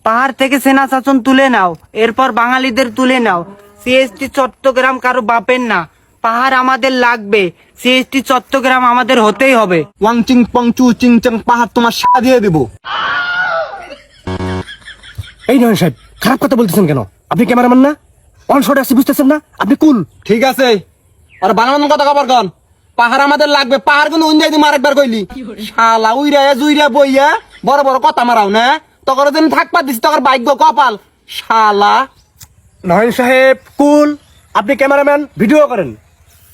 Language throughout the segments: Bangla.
পাহাড় থেকে সেনা শাসন তুলে নাও, এরপর বাঙালিদের তুলে নাও। সিএসটি চট্টগ্রাম কারো বাপের না, পাহাড় আমাদের লাগবে। সিএসটি চট্টগ্রাম আমাদের হতেই হবে। ওয়াং চিং পং চু চিং চাং পাহাড় তোমার সারা দিয়ে দেবো। এই নয়ন সাহেব, খারাপ কথা বলতেছেন কেন? আপনি ক্যামেরাম্যান না? অন শট আসছি, বুঝতেছেন না? আপনি কুল। ঠিক আছে, আর বানানোর কথা কবার কন। পাহাড় আমাদের লাগবে, পাহাড় কিন্তু উন্দাই দিম আরেকবার কইলি। শালা উইরা জুইরা বইয়া বড় বড় কথা মারাও না, তখন দিন থাকবা দিস তখন ভাগ্য কপাল। শালা নয়ন সাহেব কুল, আপনি ক্যামেরাম্যান, ভিডিও করেন।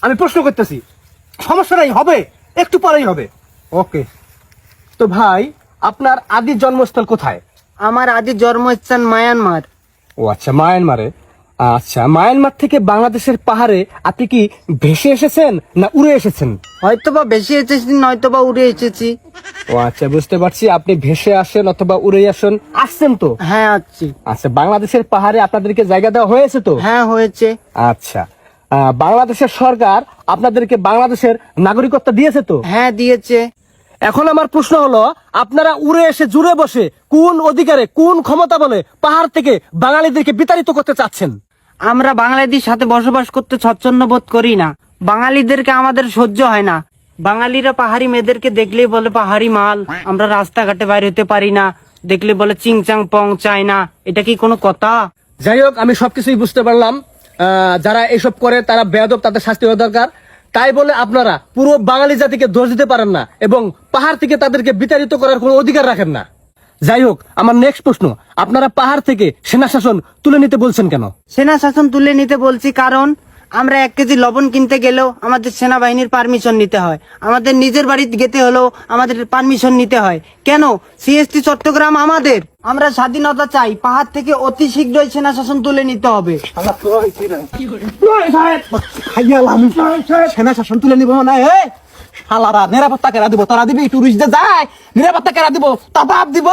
আমি প্রশ্ন করতেছি, সমস্যা নাই, হবে, একটু পরেই হবে। ওকে। তো ভাই, আপনার আদি জন্মস্থল কোথায়? আমার আদি জন্মস্থান মায়ানমার। ও আচ্ছা, মায়ানমারে। আচ্ছা, মায়ানমার থেকে বাংলাদেশের পাহাড়ে আপনি কি ভেসে এসেছেন না উড়ে এসেছেন? হয়তোবা বেশি এসেছি, নয়তোবা উড়ে এসেছি। ও আচ্ছা, বুঝতে পারছি। আপনি ভেসে আসেন অথবা উড়ে আসছেন তো? হ্যাঁ আছি। আচ্ছা, বাংলাদেশের পাহাড়ে আপনাদেরকে জায়গা দেওয়া হয়েছে তো? হ্যাঁ হয়েছে। আচ্ছা, বাংলাদেশের সরকার আপনাদেরকে বাংলাদেশের নাগরিকত্ব দিয়েছে তো? হ্যাঁ দিয়েছে। এখন আমার প্রশ্ন হলো, আপনারা উড়ে এসে জুড়ে বসে কোন অধিকারে, কোন ক্ষমতা বলে পাহাড় থেকে বাঙালিদেরকে বিতাড়িত করতে চাচ্ছেন? আমরা বাঙালিদের সাথে বসবাস করতে স্বচ্ছন্দ বোধ করি না। বাঙালিদেরকে আমাদের সহ্য হয় না। বাঙালিরা পাহাড়ি মেয়েদেরকে দেখলেই বলে পাহাড়ি মাল। আমরা রাস্তাঘাটে বাইরে হতে পারি না, দেখলে বলে চিংচাং পং চায় না। এটা কি কোনো কথা? যাই হোক, আমি সবকিছুই বুঝতে পারলাম। যারা এসব করে তারা বেয়াদব, তাদের শাস্তি হওয়া দরকার। তাই বলে আপনারা পুরো বাঙালি জাতিকে দোষ দিতে পারেন না এবং পাহাড় থেকে তাদেরকে বিতাড়িত করার কোনো অধিকার রাখেন না। যাই হোক, আমার নেক্সট প্রশ্ন, আপনারা পাহাড় থেকে সেনা শাসন তুলে নিতে বলছেন কেন? সেনা শাসন তুলে নিতে বলছি কারণ আমরা 1 কেজি লবণ কিনতে গেলেও আমাদের সেনাবাহিনীর পারমিশন নিতে হয়। আমাদের নিজের বাড়িতে যেতে হলেও আমাদের পারমিশন নিতে হয়। কেন? সিএসটি চট্টগ্রাম আমাদের। আমরা স্বাধীনতা চাই। পাহাড় থেকে অতি শীঘ্রই সেনা শাসন তুলে নিতে হবে। সেনা শাসন তুলে নিব না। শালারা নিরাপত্তা কেরা দিব? তোরা দিবি? টুরিস্টদের যায় নিরাপত্তা কেরা দিব? তা বাপ দিব।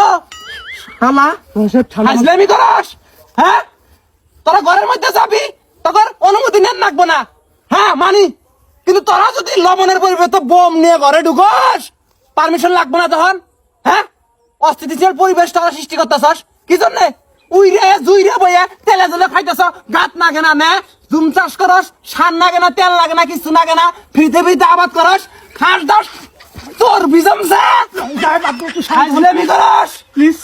শালা হাজলামি করস? হ্যাঁ, তোরা ঘরের মধ্যে যাবি, তখন অনুমতি নেন লাগবো না। হ্যাঁ মানি, কিন্তু তোরা যদি লবণের পরিবর্তে বোম নিয়ে ঘরে ঢুকস, পারমিশন লাগবো না তখন। হ্যাঁ, অস্থিতিশীল পরিবেশ তোরা সৃষ্টি করতেছস কি জন্যে? উইরে জুইরে বইয়া তেলে জলে খাইতেছ, গাত নাগে না নে, জুম চাষ করস, সার লাগে না, তেল লাগে না, কিছু লাগে না, ফ্রিতে ফ্রিতে আবাদ করস, খাস দাস তোর বিজমছে হাজলামি করস। প্লিজ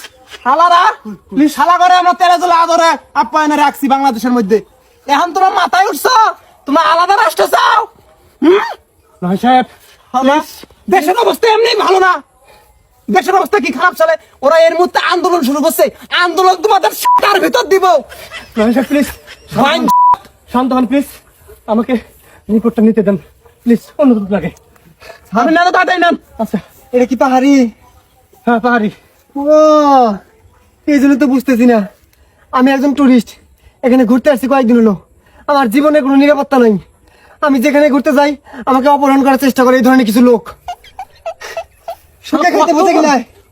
শালারা, প্লিজ শালা করে আমরা তেলে জলে আদরে আপ্যায়নে রাখছি বাংলাদেশের মধ্যে। এখন তোমার মাথায় উঠছ, তোমার আলাদা রাষ্ট্র চাও? নয় সাহেব, দেশের অবস্থা এমনি ভালো না। দেশের অবস্থা কি খারাপ চলে? ওরা এর মধ্যে আন্দোলন শুরু করছে। আন্দোলন তোমাদের টার ভিতর দিব। নয় সাহেব প্লিজ শান্ত হন, প্লিজ আমাকে রিপোর্টটা নিতে দেন প্লিজ, অনুরোধ লাগে। আমি না তাড়াতাড়ি নাম। আচ্ছা, এটা কি পাহাড়ি? হ্যাঁ পাহাড়ি। ও, এই জন্য তো বুঝতেছি না। আমি একজন টুরিস্ট, এখানে ঘুরতে আসছি কয়েকদিন হলো। আমার জীবনে কোনো নিরাপত্তা নেই। আমি যেখানে ঘুরতে যাই আমাকে অপহরণ করার চেষ্টা করে এই ধরনের কিছু লোক।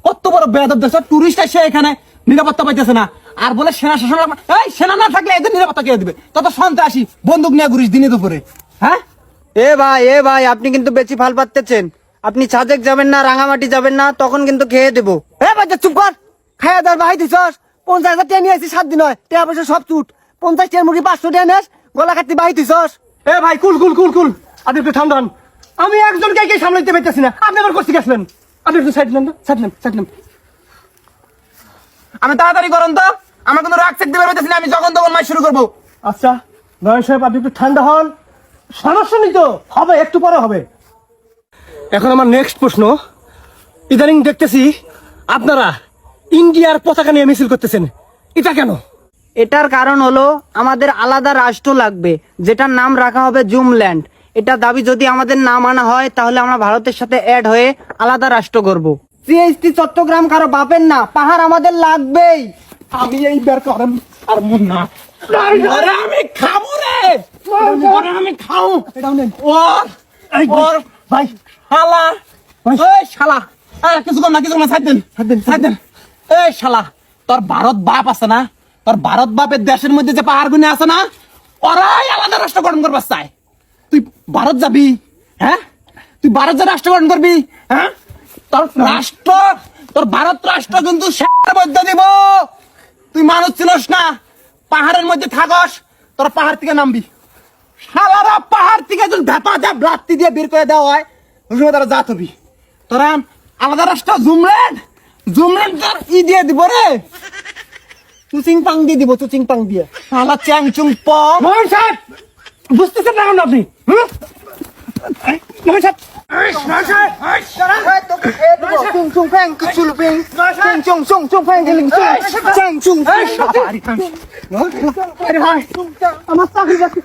কত বড় বেয়াদব দেশ, টুরিস্ট এসে এখানে নিরাপত্তা পাইতেছে না, আর বলে সেনা শাসন। এই সেনা না থাকলে এদের নিরাপত্তা কে দিবে? তত সন্ত্রাসী বন্দুক নিয়ে ঘুরিস দিনে দুপুরে। হ্যাঁ, এ ভাই আপনি কিন্তু বেশি ফাল পাচ্ছেন। আপনি সাজেক যাবেন না, রাঙামাটি যাবেন না, তখন কিন্তু খেয়ে দেবো। এ বাচ্চা চুপ কর। খাইয়া দার ভাই দিছস 50,000 টাকা নিয়ে আসি 7 দিন হয়, টাকা পয়সা সব চুট। 50 টাকার মুরগি 500 টাকা নেস, গলা কাটতে বাহি দিছস। এ ভাই কুল কুল কুল কুল, আপনি একটু ঠান্ডা হন। আমি একজনকে একে সামলাইতে পারতেছি না, আপনি আবার করতে গেছিলেন। আপনি একটু সাইড নেন, সাইড নেন, সাইড নেন। আমি তাড়াতাড়ি করেন তো, আমার কোনো রাগ চেক দিতে পারতেছি না। আমি যখন তখন মাই শুরু করবো। আচ্ছা নয়ন সাহেব, আপনি একটু ঠান্ডা হন। সমস্যা নেই তো, হবে, একটু পরে হবে। এখন আমার নেক্সট প্রশ্ন, ইদানিং দেখতেছি আপনারা ইন্ডিয়ার পতাকা নিয়ে মিছিল করতেছেন, এটা কেন? এটার কারণ হলো আমাদের আলাদা রাষ্ট্র লাগবে, যেটার নাম রাখা হবে জুমল্যান্ড। এটা দাবি যদি আমাদের না মানা হয় তাহলে আমরা ভারতের সাথে অ্যাড হয়ে আলাদা রাষ্ট্র করব। সিএসটি চট্টগ্রাম কারো বাপের না, পাহাড় আমাদের লাগবেই। আমি এই বের করেন আর মন না। আমি খাবো রে, আমি খাও। ওর ভাই শালা, এই শালা, কিছু কর না, কিছু না, ছাড় দেন, ছাড় দেন। এই শালা, তোর ভারত বাপ আছে না, তোর ভারত বাপের দেশের মধ্যে যে পাহাড় গুনে আছে না, ওরাই আলাদা রাষ্ট্র গঠন করবার চায়। তুই ভারত যাবি? হ্যাঁ, তুই ভারত যে রাষ্ট্র গঠন করবি? হ্যাঁ, তোর রাষ্ট্র, তোর ভারত রাষ্ট্র কিন্তু মধ্যে দিব। তুই মানুষ ছিলস না, পাহাড়ের মধ্যে থাকস, তোরা পাহাড় থেকে নামবি। শালারা পাহাড় থেকে যদি ধাপা ধাপ লাত্তি দিয়ে বের করে দেওয়া হয়, ওই সময় তারা জাত হবি। তোরা আলাদা রাস্তা জুমলেন তোর দিয়ে দিব রে, চুচিং পাং দিয়ে দিব, চুচিং পাং দিয়ে। শালা চ্যাং চুং পং। মোহন সাহেব বুঝতেছেন না কেন আপনি? মোহন সাহেব chung chung phang chung phang chung chung chung phang chung chung chung আমার চাকরি বাকরি